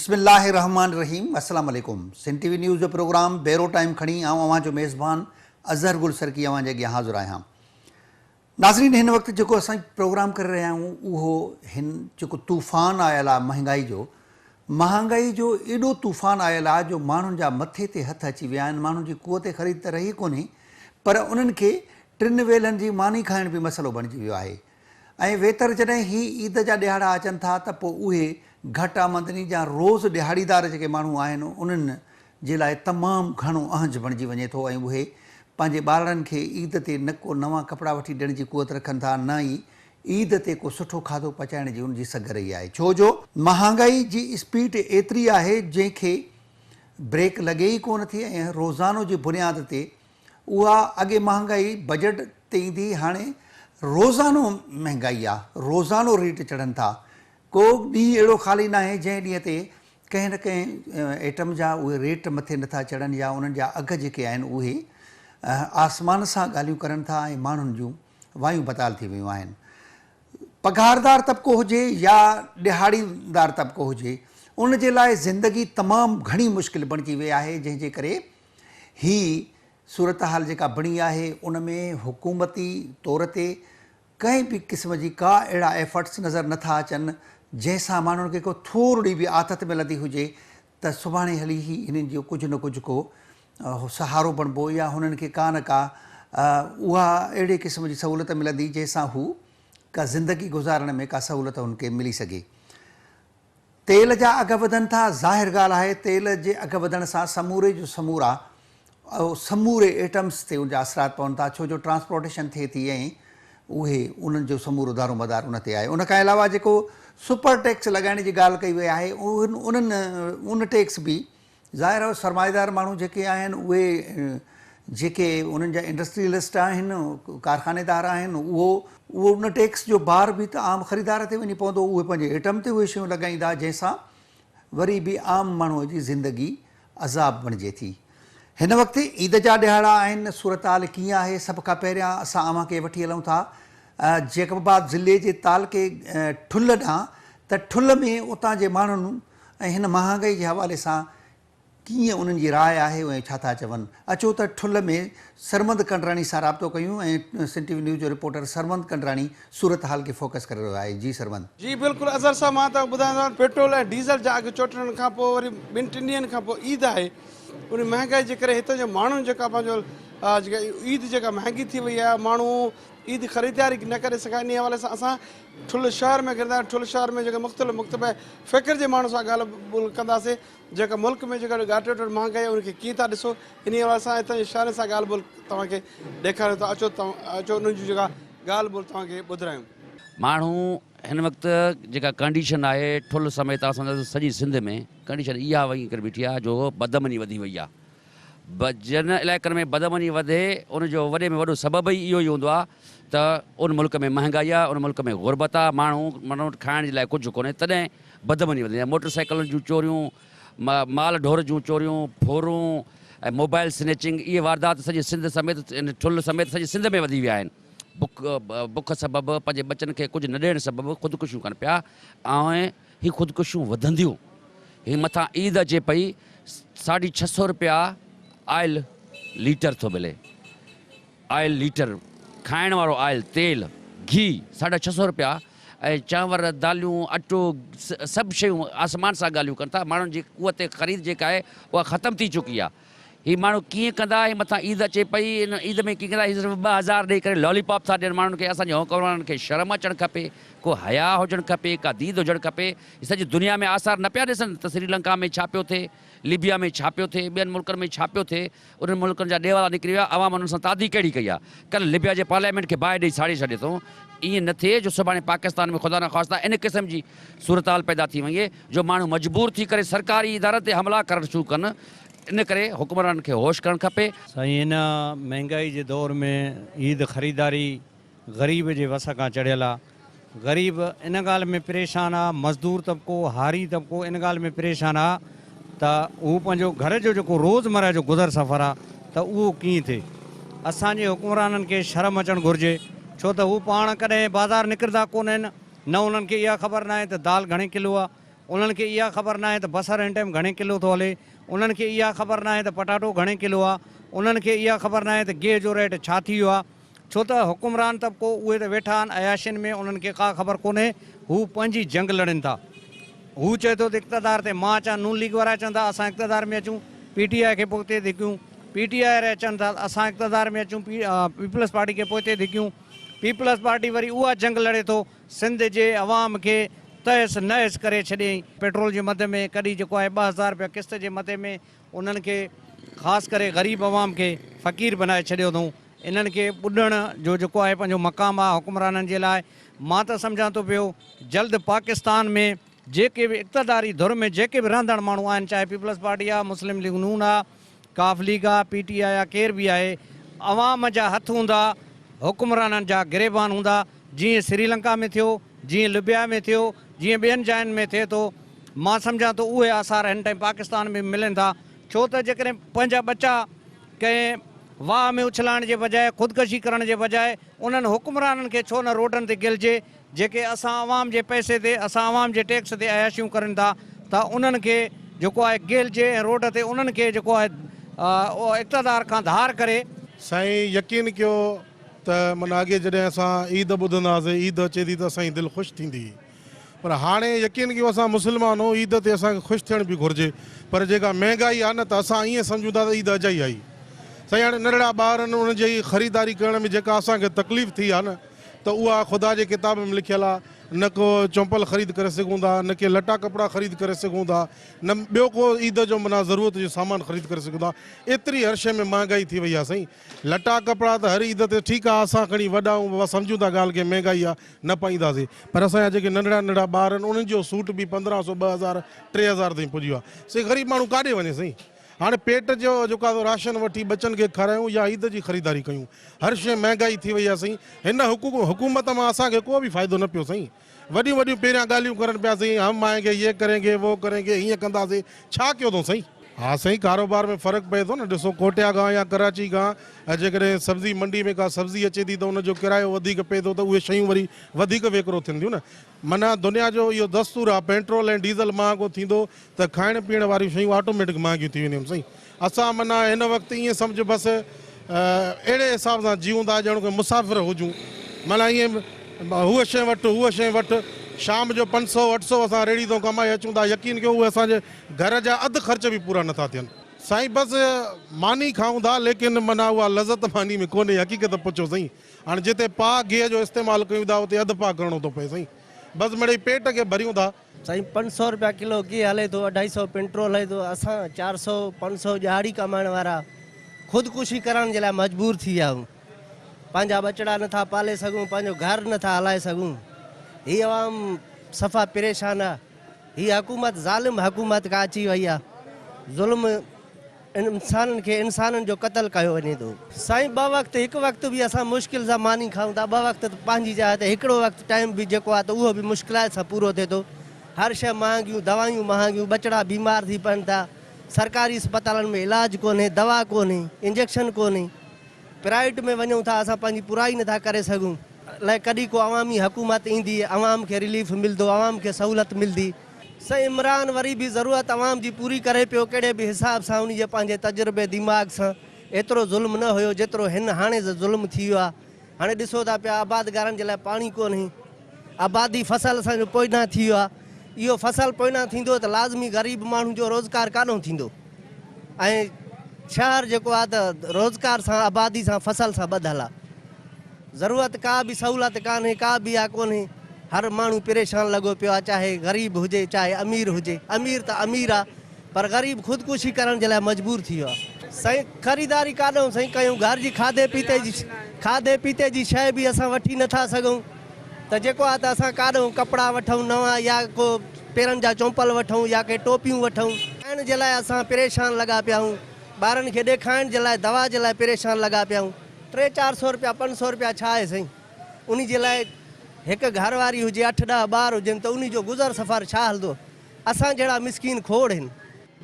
बिस्मिल्लाहिर्रहमानिर्रहीम अस्सलाम वालेकुम। सिंध टीवी न्यूज़ जो प्रोग्राम बेरो टाइम खड़ी अवां जो मेज़बान अज़हर गुल सरकी अवां जे अॻियां हाज़िर आहियां। नाज़रीन, हिन वक़्तु जेको असां प्रोग्राम करे रहिया आहियूं उहो हिन जेको तूफ़ान आयल आहे महांगाई जो एॾो तूफ़ान आयल आहे जो माण्हुनि जा मथे ते हथ अची विया आहिनि। माण्हुनि जी क़ुवत ख़रीद त रही कोन्हे, पर उन्हनि खे टिनि वेलनि जी मानी खाइण बि मसइलो बणिजी वियो आहे। ऐं वेतर जॾहिं ही ईद जा ॾिहाड़ा अचनि था त पोइ उहे घटि आमदनी जा रोज़ दिहाड़ीदार जेके माण्हू आहिनि उन्हनि जे लाइ तमामु घणो अहंज बणिजी वञे थो ऐं उहे पंहिंजे ॿारनि खे ईद ते न को नवां कपिड़ा वठी ॾियण जी क़ुवत रखनि था, न ई ईद ते को सुठो खाधो पचाइण जी उनजी सघ रही आहे, छो जो महांगाई जी स्पीड एतिरी आहे जंहिंखे ब्रेक लॻे ई कोन थी। ऐं रोज़ानो जी बुनियाद ते उहा अॻे महांगाई बजट ते ईंदी, हाणे रोज़ानो महांगाई आहे, रोज़ानो रेट चढ़नि था। को ॾींहुं अहिड़ो ख़ाली न आहे जंहिं ॾींहं ते कंहिं न कंहिं आइटम जा उहे रेट मथे नथा चढ़नि या उन्हनि जा अघ जेके आहिनि उहे आसमान सां ॻाल्हियूं करनि था ऐं माण्हुनि जूं वायूं बताल थी वियूं आहिनि। पघारदार तबिको हुजे या ॾिहाड़ीदार तबिको हुजे, उन जे लाइ ज़िंदगी तमामु घणी मुश्किल बणिजी वई आहे, जंहिंजे करे ही सूरत हाल जेका बणी आहे उन में हुकूमती तौर ते कंहिं बि क़िस्म जी का अहिड़ा एफर्ट्स नज़र नथा अचनि जंहिंसां माण्हुनि खे को थोरी बि आदत मिलंदी हुजे त सुभाणे हली ही इन्हनि जो कुझु न कुझु को सहारो बणिबो या हुननि खे का न का उहा अहिड़े क़िस्म जी सहूलियत मिलंदी जंहिंसां हू का ज़िंदगी गुज़ारण में का सहूलियत हुनखे मिली सघे। तेल जा अघ वधनि था, ज़ाहिर ॻाल्हि आहे तेल जे अघ वधण सां समूरे जो समूरे एटम्स ते उनजा असरात पवनि था, छो जो ट्रांसपोर्टेशन थिए थी ऐं उहे उन्हनि जो समूरो दारोमदार उन ते आहे। उन खां अलावा जेको सुपर टैक्स लॻाइण जी ॻाल्हि कई वई आहे उन टैक्स बि ज़ाहिर आहे सरमाएदार माण्हू जेके आहिनि उहे जेके उन्हनि जा इंडस्ट्रियलिस्ट आहिनि, कारखानेदार आहिनि, उहो उन टैक्स जो भार बि त आम ख़रीदार ते वञी पवंदो। उहे पंहिंजे एटम ते उहे शयूं लॻाईंदा जंहिंसां वरी बि आम माण्हूअ जी ज़िंदगी अज़ाब बणिजे थी। हिन वक़्तु ईद जा ॾिहाड़ा आहिनि, सूरत हाल कीअं आहे? सभ खां पहिरियां असां अव्हांखे वठी हलूं था जैकबाबाद ज़िले जे तालके ठुल्ह ॾांहुं, त ठुल्ह में उतां जे माण्हुनि ऐं हिन महांगाई जे हवाले सां कीअं उन्हनि जी राय आहे ऐं छा था चवनि। अचो त ठुल्ह में सरमंद कंडराणी सां राब्तो कयूं ऐं सिंध टीवी न्यूज़ जो रिपोर्टर सरमंद कंडराणी सूरत हाल खे फोकस करे रहियो आहे। जी सरमंद। जी बिल्कुलु अज़हर साहब, मां तव्हांखे ॿुधायां थो पेट्रोल ऐं डीज़ल जा अघु चोटनि खां पोइ वरी ॿिनि टिनि ॾींहंनि खां पोइ ईद आहे, उन महांगाई जे करे हिते जो माण्हुनि जेका पंहिंजो जेका ईद जेका महांगी थी वई आहे, माण्हू ईद ख़रीदारी न करे सघां। इन हवाले सां असां ठुल्ह शहर में गिरंदा आहियूं। ठुल्ह शहर में जेके मुख़्तलिफ़ फ़िक्र जे माण्हू सां ॻाल्हि ॿोल कंदासीं, जेका मुल्क में जेका घाटे वटि महांगाई आहे उनखे कीअं था ॾिसो। इन हवाले सां हितां जे शहर सां ॻाल्हि ॿोल तव्हांखे ॾेखारियो था। अचो उन्हनि जी जेका ॻाल्हि ॿोल तव्हांखे ॿुधायूं। माण्हू हिन वक़्तु जेका कंडीशन आहे ठुल्ह समेत असां सॼी सिंध में कंडीशन इहा वई करे बीठी आहे जो बदमनी वधी वई आहे। जिन इलाइक़नि में बदमनी वधे उनजो वॾे में वॾो सबबु ई इहो ई हूंदो आहे त उन मुल्क में महांगाई आहे, उन मुल्क में ग़ुरबत आहे, माण्हू खाइण जे लाइ कुझु कोन्हे, तॾहिं बदमनी वधी आहे। मोटरसाइकिलुनि जूं चोरियूं, माल ढोर जूं चोरियूं, फोरूं ऐं मोबाइल स्नैचिंग, इहे वारदात सॼे सिंध समेत ठुल्ह समेत सॼे सिंध में वधी विया आहिनि। बुख सबबु, पंहिंजे बचनि खे कुझु न ॾियण सबबु ख़ुदकुशियूं कनि पिया ऐं हीअ ख़ुदकुशियूं वधंदियूं। हीअ मथां ईद अचे पई, 650 रुपया आयल लीटर थो मिले। आयल लीटर खाइण वारो आयल तेल, घी 650 रुपया ऐं चांवर, दालियूं, अटो, सभु शयूं आसमान सां ॻाल्हियूं कनि था। माण्हुनि जी क़ुवत ख़रीद जेका आहे उहा ख़तमु थी चुकी आहे। हीअ माण्हू कीअं कंदा? हीअ मथां ईद अचे पई, इन ईद में कीअं कंदा? हीअ सिर्फ़ु 2000 ॾेई करे लॉलीपॉप था ॾियनि माण्हुनि खे। असांजे हुकुमराननि खे शर्म अचणु खपे, को हया हुजणु खपे, का दीद हुजणु खपे। सॼी दुनिया में आसार न पिया ॾिसनि त श्रीलंका में छा पियो थिए, लीबिया में छा पियो थिए, ॿियनि मुल्कनि में छा पियो थिए। उन्हनि मुल्कनि जा ॾेवाला निकिरी विया, अवाम उन्हनि सां तादी कहिड़ी कई आहे। कल्ह लीबिया जे पार्लियामेंट खे बाहि ॾेई साड़े छॾे थो। ईअं न थिए जो सुभाणे पाकिस्तान में ख़ुदा न ख़्वास्ता इन क़िस्म जी सूरत हाल पैदा थी वई आहे जो माण्हू मजबूर थी करे सरकारी इदारनि ते हमला करणु शुरू कनि। इन करे हुकुमराननि खे होश करणु खपे। साईं, हिन महांगाई जे दौर में ईद ख़रीदारी ग़रीब जे वस खां चढ़ियल आहे। ग़रीब इन ॻाल्हि में परेशान आहे, मज़दूर तबिको, हारी तबिको इन ॻाल्हि में परेशान आहे त उहो पंहिंजो घर जो जेको रोज़मर्रा जो गुज़र सफ़र आहे त उहो कीअं थिए। असांजे हुकुमराननि खे शर्म अचणु घुरिजे, छो त हू पाण कॾहिं बाज़ारि निकिरंदा कोन आहिनि, न उन्हनि खे इहा ख़बर न आहे त दाल घणे किलो आहे, उन्हनि खे इहा ख़बर न आहे त बसर हिन टाइम घणे किलो थो हले, उन्हनि खे इहा ख़बर न आहे त पटाटो घणे किलो आहे, उन्हनि खे इहा ख़बर न आहे त गेह जो रेट छा थी वियो आहे। छो त हुकुमरान तबिको उहे त वेठा आहिनि अयाशियुनि में, उन्हनि खे का ख़बर कोन्हे, हू पंहिंजी जंग लड़नि था। हू चए थो त इक़्तदार ते मां अचां, नून लीग वारा चवनि था असां इक़्तदार में अचूं, PTI खे पोइ ते धिकियूं, PTI वारा चवनि था असां इक़्तदार में अचूं, पीपल्स पार्टी खे पोइ ते धिकियूं। पीपल्स पार्टी वरी उहा जंग लड़े थो, सिंध जे अवाम खे तहस नहस करे छॾियईं। पेट्रोल जे मद में कॾहिं जेको आहे 2000 रुपया किस्त जे मथे में उन्हनि खे ख़ासि करे ग़रीब अवाम खे फ़क़ीर बनाए छॾियो अथऊं। इन्हनि खे ॿुॾण जो जेको आहे पंहिंजो मक़ाम आहे हुकुमराननि जे लाइ। मां त सम्झां थो पियो जल्द पाकिस्तान में जेके बि इक़्तदारी धुर में जेके बि रहंदड़ माण्हू आहिनि, चाहे पीपल्स पार्टी आहे, मुस्लिम लीग नून आहे, काफ लीग आहे, PTI आहे, केर बि आहे, अवाम जा हथ हूंदा, हुकुमराननि जा गिरेबान हूंदा। जीअं श्रीलंका में थियो, जीअं लिबिया में थियो, जीअं ॿियनि जायुनि में थिए थो, मां सम्झां थो उहे आसार हिन टाइम पाकिस्तान में मिलनि था। छो त जेकॾहिं पंहिंजा बच्चा कंहिं वाह में उछलाइण जे बजाए, ख़ुदकशी करण जे बजाए, उन्हनि हुकुमराननि खे छो न रोडनि ते गिलजे, जेके असां अवाम जे पैसे ते, असां अवाम जे टैक्स ते अयाशियूं करनि था, त उन्हनि खे जेको आहे गिलजे ऐं रोड ते उन्हनि खे जेको आहे इक़्तदार खां धार करे। साईं यकीन कयो त माना अॻे जॾहिं असां ईद ॿुधंदासीं, ईद अचे थी त असांजी दिलि ख़ुशि थींदी, पर हाणे यकीन कयो असां मुस्लमान आहियूं, ईद ते असांखे ख़ुशि थियण बि घुरिजे, पर जेका महांगाई आहे न त असां ईअं सम्झूं था त ईद अजाई आई। साईं हाणे नंढड़ा ॿार आहिनि, उन्हनि जी ख़रीदारी करण में जेका असांखे तकलीफ़ थी आहे न, त उहा ख़ुदा जे किताब में लिखियलु आहे। न को चंपल ख़रीद करे सघूं था, न के लटा कपिड़ा ख़रीद करे सघूं था, न ॿियो को ईद जो माना ज़रूरत जो सामान ख़रीद करे सघूं था। एतिरी हर शइ में महांगाई थी वई आहे साईं। लटा कपिड़ा त हर ईद ते ठीकु आहे, असां खणी वॾा आहियूं, सम्झूं था ॻाल्हि खे महांगाई आहे न पाईंदासीं, पर असांजा जेके नंढड़ा नंढड़ा ॿार आहिनि उन्हनि जो सूट बि 1500, 2000, 3000 ताईं पुॼियो आहे। साईं ग़रीब माण्हू काॾे वञे साईं? हाणे पेट जो जेको आहे राशन वठी बचनि खे खारायूं या ईद जी ख़रीदारी कयूं, हर शइ महांगाई थी वई आहे साईं। हिन हुकूमत मां असांखे को बि फ़ाइदो न पियो साईं। वॾियूं वॾियूं पहिरियां ॻाल्हियूं करनि पिया साईं, हम आएंगे, ये करेंगे, वो करेंगे, हीअं कंदासीं, छा कयो अथऊं साईं? हा साईं, कारोबार में फ़र्क़ु पए थो न। ॾिसो कोटिया खां या कराची खां जेकॾहिं सब्ज़ी मंडी में का सब्ज़ी अचे थी त उनजो किरायो वधीक पए थो, त उहे शयूं वरी वधीक वेकिरो थींदियूं न। माना दुनिया जो इहो दस्तूर आहे, पेट्रोल ऐं डीज़ल महांगो थींदो त खाइण पीअण वारियूं शयूं ऑटोमेटिक महांगियूं थी वेंदियूं साईं। असां माना हिन वक़्तु ईअं सम्झ बसि अहिड़े हिसाब सां जीऊं था ॼण को मुसाफ़िर हुजूं। माना ईअं हूअ शइ वठि, हूअ शइ वठि, शाम जो 500, 800 असां रेड़ी तो कमाए अचूं था। यकीन कयो उहे असांजे घर जा अधु ख़र्च बि पूरा नथा थियनि साईं। बसि मानी खाऊं था, लेकिन माना उहा लज़त मानी में कोन्हे। हक़ीक़त पुछो साईं, हाणे जिते पाउ गिह जो इस्तेमालु कयूं था उते अधु पाउ करिणो थो पए साईं। बसि मिड़ई पेट खे भरियूं था साईं। 500 रुपया किलो गिह हले थो, 250 पेट्रोल हले थो। असां 400, 500 ॾियाड़ी कमाइण वारा ख़ुदकुशी करण जे लाइ मजबूर थी विया आहियूं। पंहिंजा बचड़ा नथा पाले सघूं, पंहिंजो घर नथा हलाए सघूं। हीअ आवाम सफ़ा परेशान आहे। हीअ हुकूमत ज़ालिम हुकूमत का अची वई आहे। ज़ुल्म इंसाननि खे इंसाननि जो क़तल कयो वञे थो साईं। 2 वक़्तु, हिकु वक़्तु बि असां मुश्किल सां मानी खाऊं था, 2 वक़्तु पंहिंजी जाइ ते, हिकिड़ो वक़्तु टाइम बि जेको आहे त उहो बि मुश्किलात सां पूरो थिए थो। हर शइ महांगियूं, दवायूं महांगियूं, बचड़ा बीमार थी पवनि था। सरकारी अस्पतालनि में इलाज कोन्हे, दवा कोन्हे, इंजेक्शन कोन्हे। प्राइवेट में वञूं था, असां पंहिंजी पुराई नथा करे सघूं। अलाए कॾहिं को अवामी हुकूमत ईंदी, अवाम खे रिलीफ मिलंदो, अवाम खे सहूलियत मिलंदी। साईं इमरान वरी बि ज़रूरत अवाम जी पूरी करे पियो, कहिड़े बि हिसाब सां उन जे पंहिंजे तजुर्बे दिमाग़ सां। एतिरो ज़ुल्म न हुयो जेतिरो हिन हाणे ज़ुल्म थी वियो आहे। हाणे ॾिसो था पिया, आबादगारनि जे लाइ पाणी कोन्हे, आबादी फसल असांजो पोइना थी वियो आहे। इहो फसल पोइना थींदो त लाज़मी ग़रीब माण्हू जो रोज़गार काॾों थींदो। ऐं शहर जेको आहे त रोज़गार सां, आबादी सां, फसल सां ॿधल आहे। ज़रूरत का बि सहूलियत कान्हे, का बि आहे कोन्हे। हर माण्हू परेशान लॻो पियो आहे, चाहे ग़रीब हुजे चाहे अमीर हुजे। अमीर त अमीर आहे, पर ग़रीब ख़ुदकुशी करण जे लाइ मजबूर थी वियो आहे साईं। ख़रीदारी काॾों साईं कयूं? घर जी खाधे पीते जी शइ बि असां वठी नथा सघूं त जेको आहे त असां काॾों कपिड़ा वठूं नवां, या को पेरनि जा चंपल वठूं, या के टोपियूं वठूं। खाइण जे लाइ असां परेशान लॻा पिया आहियूं। ॿारनि खे ॾेखाइण जे लाइ, दवा जे लाइ परेशान लॻा पिया आहियूं। 300-400 रुपया, 500 रुपया छा आहे साईं? उन जे लाइ हिकु घरवारी हुजे, 8-10 ॿार हुजनि, त उन जो गुज़र सफ़र छा हलंदो? असां जहिड़ा मिसकीन खोड़ आहिनि।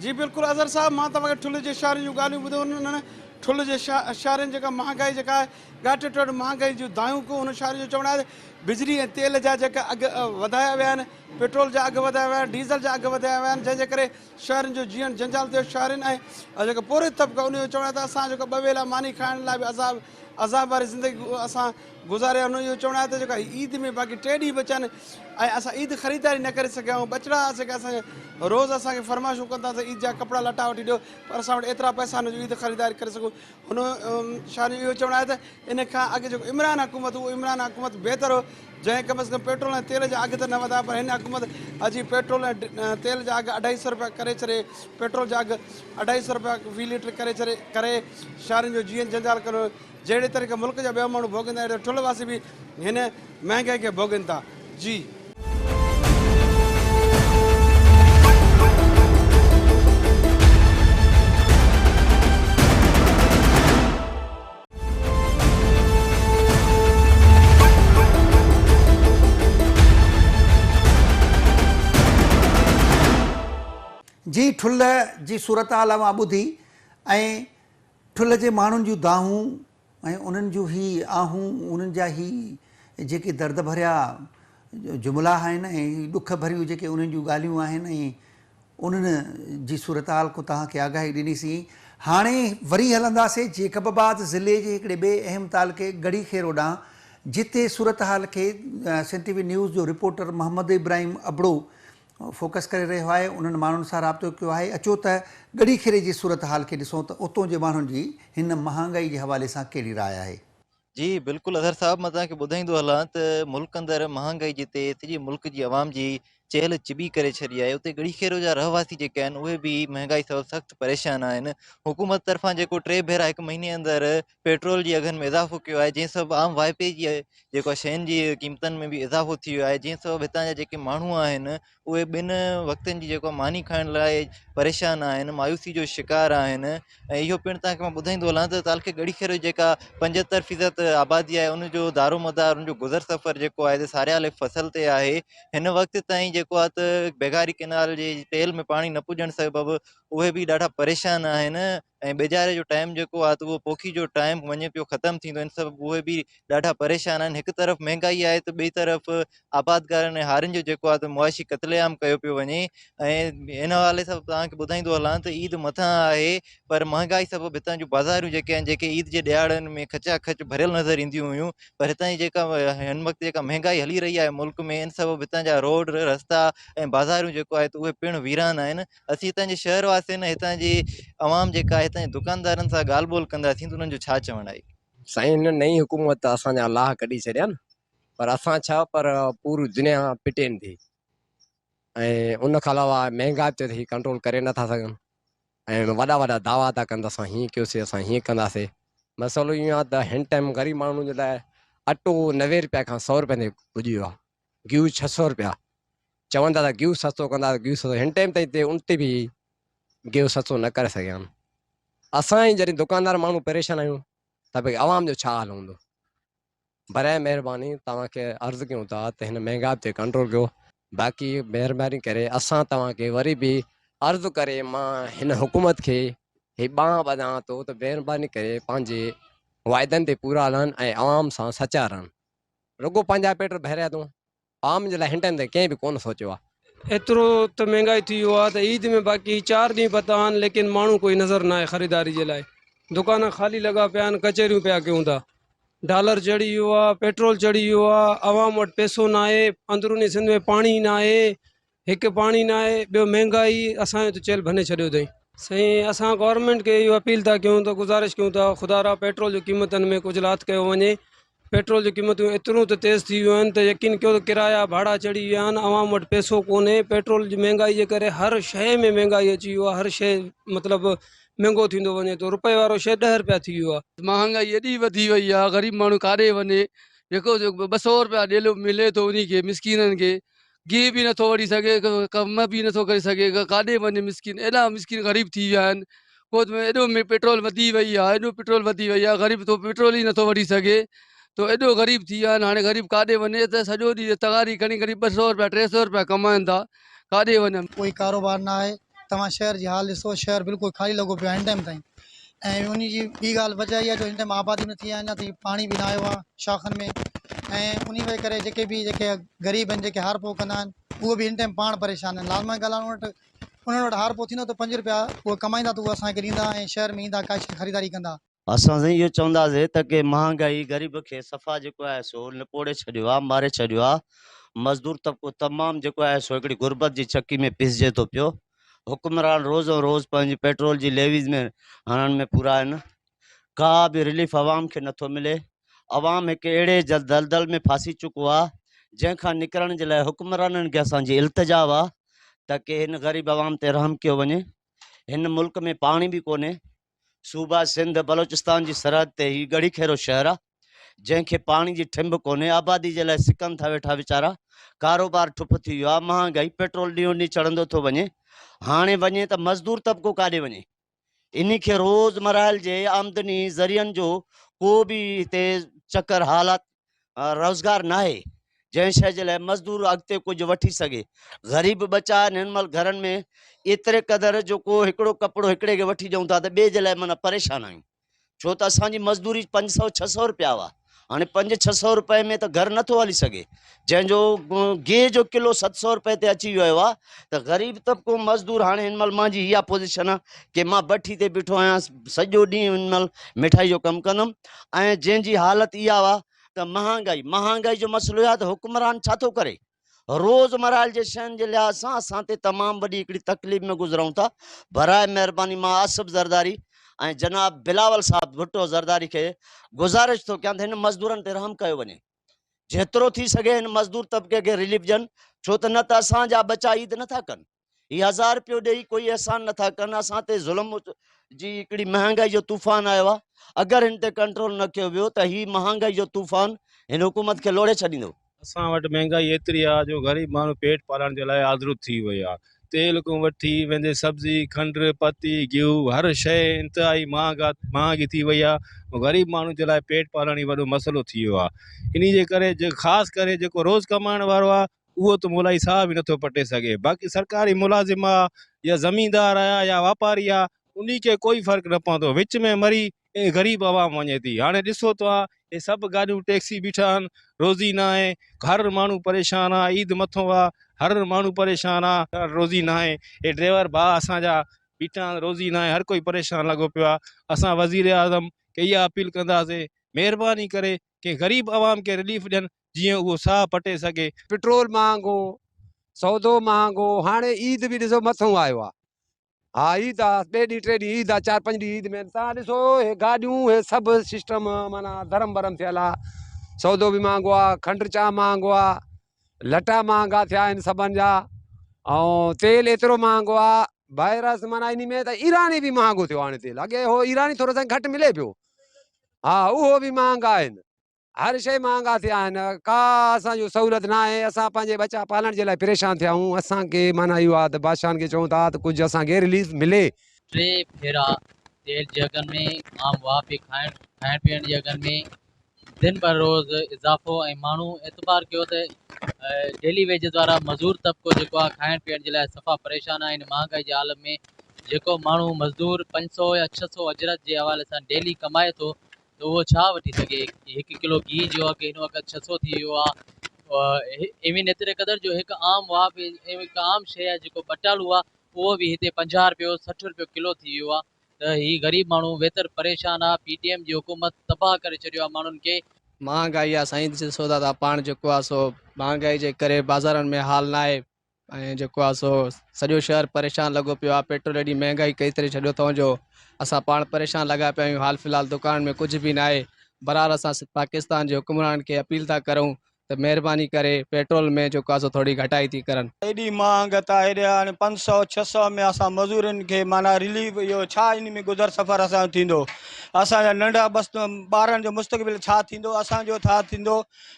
जी बिल्कुलु अज़हर साहब, मां तव्हांखे ठुल्ह जे शहरनि जूं ॻाल्हियूं ॿुधो न। ठुल्ह जे शहरनि जेका महांगाई जेका आहे, घटि में घटि महांगाई जूं दायूं को उन शहर जो चवणु आहे बिजली ऐं तेल जा जेका अघु वधाया विया आहिनि, पेट्रोल जा अघु वधाया विया आहिनि, डीज़ल जा अघु वधाया विया आहिनि, जंहिंजे करे शहरनि जो जीअण जंजाल थियो शहरनि ऐं जेको पूरे तबिक़ो उन जो चवण आहे त असां जेको ॿ वेला मानी खाइण लाइ बि अज़ाब वारी ज़िंदगी असां गुज़ारे उन जो चवणु आहे त जेका ईद में बाक़ी 3 ॾींहं बचिया आहिनि ऐं असां ईद ख़रीदारी न करे सघिया आहियूं। बचिड़ा जेका असांखे रोज़ु असांखे फरमाइशूं कंदा त ईद जा कपिड़ा लटा वठी ॾियो, पर असां वटि एतिरा पैसा न जो ईद ख़रीदारी करे सघूं। हुन शाह जो इहो चवणु आहे त इन खां अॻु जेको इमरान हुकूमत उहो इमरान हुकूमत बहितर हो, जंहिं कम अज़ कम पेट्रोल ऐं तेल जा अघु त न वधा, पर हिन हुकूमत अॼु पेट्रोल ऐं तेल जा अघु 250 रुपया करे छॾे, पेट्रोल जा अघु 250 रुपया फ़ी लीटर करे शहरनि जो जीअं जंजाल करो। जहिड़े तरीक़े मुल्क जा ॿिया माण्हू भोगींदा आहिनि, ठुलवासी बि हिन महांगाई खे भोगीनि था। जी जी ठुल जी सूरत हाल मां ॿुधी ऐं ठुल जे माण्हुनि जूं दाहूं ऐं उन्हनि जूं ही आहूं, उन्हनि जा ही जेके दर्द भरिया जुमिला आहिनि ऐं ॾुख भरियूं जेके उन्हनि जूं ॻाल्हियूं आहिनि ऐं उन्हनि जी सूरत हाल को तव्हांखे आगाही ॾिनीसीं। हाणे वरी हलंदासीं जेकबाबाद ज़िले जे हिकिड़े ॿिए अहम तालुके गढ़ी खेरो ॾांहुं, जिते सूरत हाल खे सन टीवी न्यूज़ जो रिपोर्टर मोहम्मद इब्राहिम अबड़ो फोकस करे रहियो आहे। उन्हनि माण्हुनि सां राब्तो कयो आहे। अचो त गढ़ी खेरे जी सूरत हाल खे ॾिसूं त उतां जे माण्हुनि जी हिन महांगाई जे हवाले सां कहिड़ी राय आहे। जी बिल्कुलु अज़हर साहब, मां तव्हांखे ॿुधाईंदो हलां त मुल्क अंदरि महांगाई जिते सॼे मुल्क जी आवाम जी चहल चिबी करे छॾी आहे, उते गढ़ी खेरो जा रहवासी जेके आहिनि उहे बि महांगाई सबबु सख़्तु परेशान आहिनि। हुकूमत तरफ़ां जेको 3 भेरा 1 महीने अंदरि पेट्रोल जी अघनि में इज़ाफ़ो कयो आहे, जंहिं सबबु आम वाइपे जी जेको शयुनि जी क़ीमतनि में बि इज़ाफ़ो थी वियो आहे, जंहिं सबबु हितां जा जेके माण्हू आहिनि उहे 2 वक़्तनि जी जेको मानी खाइण लाइ परेशान आहिनि, मायूसी जो शिकार आहिनि। ऐं इहो पिणु तव्हांखे मां ॿुधाईंदो हलां त तालुके गढ़ी खेरो जेका 75% आबादी आहे, उनजो दारोमदार उनजो गुज़र सफ़र जेको आहे त सारियाले फसल ते आहे। हिन वक़्त ताईं जेको आहे त बेगारी केनाल जे टेल में पाणी न पुॼण सबबु उहे बि ॾाढा परेशान आहिनि ऐं बेजारे जो टाइम जेको आहे त उहो पोखी जो टाइम वञे पियो ख़तमु थींदो, इन सबबु उहे बि ॾाढा परेशान आहिनि। हिकु तरफ़ महांगाई आहे त ॿिई तरफ़ आबादकारनि ऐं हारियुनि जो जेको आहे त मुआशी क़त्लेआम कयो पियो वञे। ऐं हिन हवाले सां तव्हांखे ॿुधाईंदो हलां त ईद मथां आहे, पर महांगाई सबबु हितां जूं बाज़ारियूं जेके आहिनि, जेके ईद जे ॾियारनि में खचाखच भरियल नज़र ईंदियूं हुयूं, पर हितां जी जेका हिन वक़्तु जेका महांगाई हली रही आहे मुल्क में, इन सबबु हितां जा रोड रस्ता ऐं बाज़ारियूं जेको आहे त उहे पिणु वीरान आहिनि। असीं हितां जे शहर वासियुनि ऐं हितां जी आवाम जेका आहे हितां जे दुकानदारनि सां ॻाल्हि ॿोल कंदासीं त उन्हनि जो छा चवणु आहे। साईं, हिन नई हुकूमत असांजा अलाह कढी छॾिया न, पर असां छा, पर पूरी दुनिया पिटेनि थी ऐं उन खां अलावा महांगाई ते ही कंट्रोल करे नथा सघनि ऐं वॾा वॾा दावा था कनि त असां हीअं कयोसीं, असां हीअं कंदासीं। मसइलो इहो आहे त हिन टाइम ग़रीब माण्हुनि जे लाइ अटो 90 रुपया खां 100 रुपए ते पुॼी वियो आहे, गिहु 600 रुपया। चवनि था त गिहु सस्तो कंदा, गिहु सस्तो, हिन टाइम ताईं उन ते बि गिहु सस्तो न करे सघिया आहिनि। असां ई जॾहिं दुकानदार माण्हू परेशान आहियूं त भई आवाम जो छा हाल हूंदो। बराए महिरबानी तव्हांखे अर्ज़ु कयूं था त हिन महांगाई ते कंट्रोल कयो। बाक़ी महिरबानी करे असां तव्हांखे वरी बि अर्ज़ु करे मां हिन हुकूमत खे ही ॿांह ॿधां थो त महिरबानी करे पंहिंजे वाइदनि ते पूरा हलनि ऐं आवाम सां सचा रहनि। रुॻो पंहिंजा पेट भरिया अथऊं, आवाम जे लाइ हिन टाइम ते कंहिं बि कोन सोचियो आहे। एतिरो त महांगाई थी वियो आहे त ईद में बाक़ी 4 ॾींहं पता आहिनि, लेकिन माण्हू कोई नज़र न आहे ख़रीदारी जे लाइ। दुकान ख़ाली लॻा पिया आहिनि, कचहरियूं पिया कयूं था। डॉलर चढ़ी वियो आहे, पेट्रोल चढ़ी वियो आहे, आवाम वटि पैसो न आहे, अंदरूनी सिंध में पाणी न आहे, हिकु पाणी न आहे, ॿियो महांगाई असांजो त चेल भने छॾियो अथई। साईं, असां गवर्नमेंट खे इहो अपील था कयूं त गुज़ारिश कयूं था, ख़ुदा रा पेट्रोल जी क़ीमतनि में कुझु लात कयो वञे। पेट्रोल जी क़ीमतूं एतिरियूं त तेज़ थी वियूं आहिनि त यकीन कयो त किराया भाड़ा चढ़ी विया आहिनि, आवाम वटि पैसो कोन्हे। पेट्रोल जी महांगाई जे करे हर शइ में महांगाई अची वियो आहे, हर शइ मतिलबु महांगो थींदो वञे थो। रुपए वारो शइ 10 रुपया थी वियो आहे। महांगाई एॾी वधी वई आहे, ग़रीब माण्हू काॾे वञे। जेको 200 रुपया ॾेलो मिले थो उन खे मिसकीननि खे, गिह बि नथो वठी सघे, कम बि नथो करे सघे, काॾे वञे मिसकीन। एॾा मिसकीन ग़रीब थी विया आहिनि। को एॾो में पेट्रोल वधी वई आहे, एॾो पेट्रोल वधी वई आहे, ग़रीब तो पेट्रोल ई नथो वठी सघे, तो एॾो ग़रीब थी विया आहिनि। हाणे ग़रीब काॾे वञे त सॼो ॾींहुं तगारी खणी खणी 200 रुपया 300 रुपया कमाइनि था, काॾे वञनि। कोई कारोबार न आहे। तव्हां शहर जी हाल ॾिसो, शहर बिल्कुलु ख़ाली लॻो पियो आहे हिन टाइम ताईं। ऐं उन जी ॿी ॻाल्हि वजह इहा जो हिन टाइम आबादी न थी आहे, अञा ताईं पाणी बि न आयो आहे शाखनि में। ऐं उन जे करे जेके ग़रीब आहिनि जेके हार पो कंदा आहिनि उहे बि इन टाइम पाण परेशान आहिनि। लालमा ॻाल्हि उन्हनि वटि हार पो थींदो त 5 रुपया उहे कमाईंदा त उहे असांखे ॾींदा ऐं शहर में ईंदा काश ख़रीदारी कंदा। असां साईं इहो चवंदासीं त की महांगाई ग़रीब खे सफ़ा जेको आहे सो निपोड़े छॾियो आहे, मारे छॾियो आहे। मज़दूर तबिको तमामु जेको आहे सो हिकिड़ी गुरबत जी चकी में पिसजे थो पियो। हुकुमरान रोज़ो रोज़ पंहिंजी पेट्रोल जी लेवीज़ में हणण में पूरा आहिनि। का बि रिलीफ आवाम खे नथो मिले। आवाम हिकु अहिड़े दलदल में फासी चुको आहे जंहिंखां निकिरण जे लाइ हुकुमराननि खे असांजी इल्तिजा आहे त की हिन ग़रीब आवाम ते रहम कयो वञे। हिन मुल्क में पाणी बि कोन्हे। सूबा सिंध बलोचिस्तान जी सरहद ते ही गड़ी खेरो शहर आहे जंहिंखे पाणी जी ठिंब कोन्हे। आबादी जे लाइ सिकनि था वेठा वीचारा। कारोबार ठुप थी वियो आहे। महांगाई पेट्रोल ॾींहों ॾींहुं चढ़ंदो थो वञे। हाणे वञे त मज़दूर तबिको काॾे वञे? इन खे रोज़मर्रा जे आमदनी ज़रियनि जो को बि हिते चकर हालात रोज़गार नाहे जंहिं शइ जे लाइ मज़दूर अॻिते कुझु वठी सघे। ग़रीब बचा आहिनि हिन महिल घरनि में एतिरे क़दुरु जो को हिकिड़ो कपिड़ो हिकिड़े खे वठी ॾियूं था त ॿिए जे लाइ माना परेशान आहियूं। छो त असांजी मज़दूरी 500-600 रुपया हुआ। हाणे 500-600 रुपए में त घर नथो हली सघे। जंहिंजो गेह जो किलो 700 रुपए ते अची वियो आहे त ग़रीब तबिको मज़दूर हाणे हिन महिल मुंहिंजी इहा पोज़ीशन आहे की मां भट्ठी ते बीठो आहियां, सॼो ॾींहुं हिन महिल मिठाई जो कमु कंदुमि। ऐं जंहिंजी हालत इहा आहे त महांगाई जो मसइलो आहे त हुकुमरान छा थो करे? रोज़मर्रा जे शयुनि जे लिहाज़ सां असां ते तमामु वॾी हिकिड़ी तकलीफ़ में गुज़रूं था। बराए महिरबानी मां आसिफ ज़रदारी ऐं जनाब बिलावल साहब भुट्टो ज़रदारी खे गुज़ारिश थो कयां त हिन मज़दूरनि ते रहम कयो वञे। जेतिरो थी सघे हिन मज़दूर तबिके खे रिलीफ ॾियनि। छो त न त असांजा बचा ईद नथा कनि। हीअ 1000 रुपयो ॾेई कोई अहसान नथा कनि। असां ते ज़ुल्म जी हिकिड़ी महांगाई जो तूफ़ान आयो आहे। अगरि हिन ते कंट्रोल न कयो वियो त हीअ महांगाई जो तूफ़ान हिन हुकूमत खे लोड़े छॾींदो। असां वटि महांगाई एतिरी आहे जो ग़रीब माण्हू पेट पालण जे लाइ आज़रू थी वई आहे। तेल खां वठी वेंदे सब्जी खंड पती गिहु हर शइ इंतिहाई महांगी थी वई आहे। ग़रीब माण्हू जे लाइ पेट पालण ई वॾो मसइलो थी वियो आहे। इन जे करे ख़ासि करे जेको रोज़ कमाइण वारो आहे उहो त मुलाई साह बि नथो पटे सघे। बाक़ी सरकारी मुलाज़िम आहे या ज़मींदार आहे या वापारी आहे उन खे कोई फ़र्क़ु न पवंदो। विच में मरी ग़रीब आवाम वञे थी। हाणे ॾिसो तव्हां हे सभु गाॾियूं टैक्सी बीठा आहिनि, रोज़ी न आहे। हर माण्हू परेशान आहे। ईद मथो आहे, हर माण्हू परेशान आहे, रोज़ी न आहे। हे ड्राइवर भाउ असांजा बीठा आहिनि, रोज़ी न आहे। हर कोई परेशान लॻो पियो आहे। असां वज़ीर आज़म खे इहा अपील कंदासीं महिरबानी करे कि ग़रीब आवाम खे रिलीफ ॾियनि जीअं उहो साह पटे सघे। पेट्रोल महांगो, सौदो महांगो। हाणे ईद बि ॾिसो मथों आयो आहे। हा ईद आहे, 2 ॾींहं 3 ॾींहं ईद आहे, 4-5 ॾींहं ईद में तव्हां ॾिसो हे गाॾियूं हे सभु सिस्टम माना धरम भरम थियल आहे। सौदो बि महांगो आहे, खंडु चाह महांगो आहे, लटा महांगा थिया आहिनि सभिनि जा। ऐं तेल एतिरो महांगो आहे। वायरस माना इन में त ईरानी बि महांगो थियो हाणे तेल। अॻे हो ईरानी थोरो सां घटि मिले पियो। हा उहो बि महांगा आहिनि। हर शइ महांगा थिया आहिनि। का असांजो सहूलियत न आहे। असां पंहिंजे बचा पालण जे लाइ परेशान थिया आहियूं। असांखे माना इहो आहे त बादशाहनि खे चऊं था त कुझु असांखे रिलीफ मिले। 3 भेरा तेल जे अघनि में आम वापी खाइण पीअण जे अघनि में दिन पर रोज़ इज़ाफ़ो ऐं माण्हू एतबार कयो त डेली वेजेस वारा मज़दूर तबिको जेको आहे खाइण पीअण जे लाइ सफ़ा परेशान आहे। इन महांगाई जे आलम में जेको माण्हू मज़दूर 500 या 600 अजरत जे हवाले सां डेली कमाए थो त उहो छा वठी सघे। 1 किलो घी जो अघु हिन वक़्तु 600 थी वियो आहे। इवन एतिरे क़दुरु जो हिकु आम शइ आहे जेको बटालू आहे उहो बि हिते 50 रुपयो 60 रुपयो किलो थी वियो आहे। त हीअ ग़रीब माण्हू वेतर परेशान आहे। PTM जी हुकूमत तबाह करे छॾियो आहे माण्हुनि खे। महांगाई आहे साईं, ॾिसो था पाण जेको आहे सो महांगाई जे करे बाज़ारनि में हाल न आहे। ऐं जेको आहे सो सॼो शहर परेशान लॻो पियो आहे। पेट्रोल एॾी महांगाई कई करे छॾियो अथऊं जो असां पाण परेशान लॻा पिया आहियूं। हाल फ़िलहाल दुकान में कुझु बि न आहे। बहरहाल असां पाकिस्तान जे हुकुमरान खे अपील था करूं त महिरबानी करे पेट्रोल में जेको आहे सो थोरी घटाई थी करनि। एॾी महांगत आहे। हेॾे हाणे 500-600 में असां मज़दूरनि खे माना रिलीफ इहो छा इन में गुज़र सफ़र असांजो थींदो। असांजा नंढा ॿारनि जो मुस्तक़बिल छा थींदो, असांजो छा थींदो।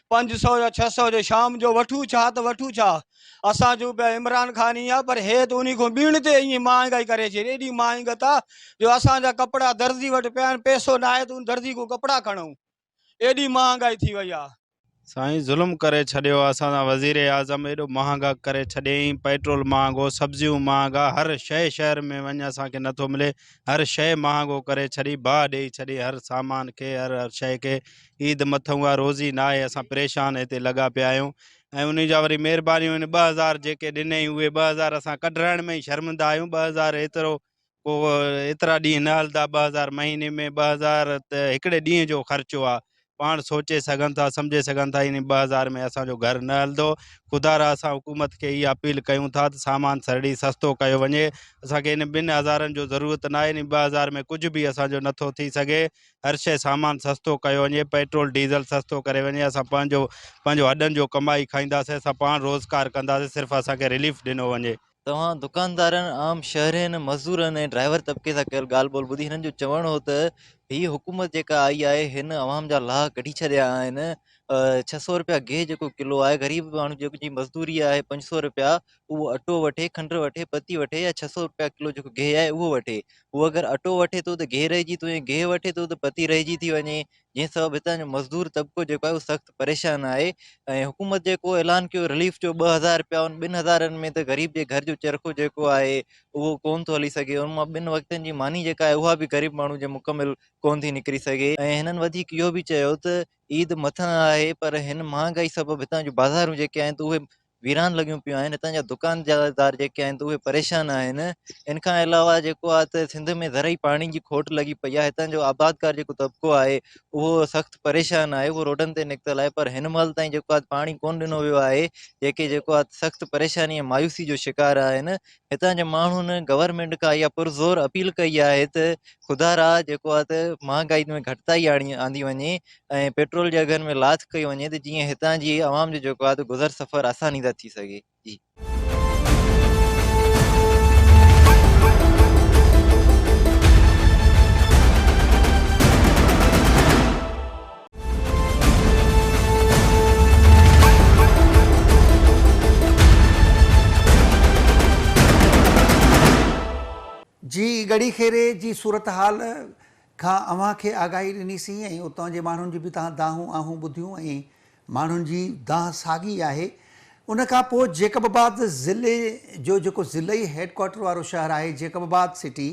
500 या 600 जो शाम जो वठूं छा त वठूं छा। असांजो पिया इमरान ख़ान ई आहे पर हे त उन खां ॿीण ते ईअं महांगाई करे छॾी। एॾी महांगत आहे जो असांजा कपिड़ा दर्जी वटि पिया आहिनि, पैसो न आहे त उन दर्जी को कपिड़ा खणूं। एॾी महांगाई थी वई आहे। साईं ज़ुल्म करे छॾियो आहे असांजा वज़ीर आज़म, एॾो महांगा करे छॾियईं, पेट्रोल महांगो, सब्जियूं महांगा, हर शइ शहर में वञ असांखे नथो मिले, हर शइ महांगो करे छॾी, भाउ ॾेई छॾी हर सामान खे, हर शइ खे। ईद मथऊं आहे, रोज़ी न आहे, असां परेशान हिते लॻा पिया आहियूं। ऐं उन जा वरी महिरबानियूं आहिनि, 2000 जेके ॾिनई उहे 2000 असां कढाइण में ई शर्मिंदा आहियूं। 2000 एतिरो को एतिरा ॾींहं न हलंदा, 2000 महीने में 2000 त हिकिड़े ॾींहं जो ख़र्चो आहे। पाण सोचे सघनि था, सम्झे सघनि था, इन 2000 में असांजो घर न हलंदो। ख़ुदा रा असां हुकूमत खे इहा अपील कयूं था त सामान सरड़ी सस्तो कयो वञे। असांखे इन 2000 जो ज़रूरत न आहे, इन 2000 में कुझु बि असांजो नथो थी सघे। हर शइ सामान सस्तो कयो वञे, पेट्रोल डीज़ल सस्तो करे वञे। असां पंहिंजो हॾनि जो कमाई खाईंदासीं, असां पाण रोज़गार कंदासीं, सिर्फ़ु असांखे रिलीफ ॾिनो वञे। तव्हां दुकानदारनि, आम शहरियुनि, मज़दूरनि ऐं ड्राइवर तबिके सां कयल ॻाल्हि ॿोल ॿुधी हिननि जो चवणु हो त हीअ हुकूमत जेका आई आहे हिन अवाम जा लाह कढी छॾिया आहिनि। 600 रुपया गेह जेको किलो आहे, ग़रीब माण्हू जेकी मज़दूरी आहे 500 रुपया, उहो अटो वठे, खंड वठे, पती वठे, या 600 रुपया किलो जेको गेह आहे उहो वठे। उहो अगरि अटो वठे थो त गेह रहिजी थो वञे, गेह वठे थो त पती रहिजी थी वञे, जंहिं सबबु हितां जो मज़दूर तबिको जेको आहे उहो सख़्तु परेशान आहे। ऐं हुकूमत जेको ऐलान कयो रिलीफ जो 2000 रुपया, उन 2000 में त ग़रीब जे घर जो चरखो जेको आहे उहो कोन थो हली सघे। उन मां 2 वक़्तनि जी मानी जेका आहे उहा बि ग़रीब माण्हू जे मुकमिल कोन थी निकिरी सघे। ऐं हिननि वधीक इहो बि चयो त ईद मथां आहे, पर हिन महांगाई सबबु हितां जूं बाज़ारूं जेके आहिनि त उहे वीरान लॻियूं पियूं आहिनि। हितां जा दुकानदार जेके आहिनि त उहे परेशान आहिनि। इन खां अलावा जेको आहे त सिंध में ज़रई पाणी जी खोट लॻी पई आहे। हितां जो आबादकार जेको तबिको आहे उहो सख़्तु परेशान आहे, उहो रोडनि ते निकितल आहे। पर हिन महिल ताईं जेको आहे पाणी कोन ॾिनो वियो आहे, जेको आहे सख़्तु परेशानी ऐं मायूसी जो शिकार आहिनि। हितां जे माण्हुनि गवर्नमेंट खां इहा पुरज़ोर अपील कई आहे त ख़ुदा रा जेको आहे त महांगाई में घटिताई आंदी वञे ऐं पेट्रोल जे अघनि में लाथ कई वञे, त जीअं हितां जी आवाम जो जेको आहे त गुज़र सफ़र आसानी सां थी सघे। जी जी गड़ी खेरे जी सूरत हाल खां अव्हां खे आगाही ॾिनीसीं ऐं उतां जे माण्हुनि जी बि तव्हां दाहूं आहूं ॿुधियूं ऐं माण्हुनि जी दाह साॻी आहे। उन खां पोइ जेकबाबाद ज़िले जो जेको ज़िलई हेडक्वार्टर वारो शहर आहे जेकबाबाद सिटी,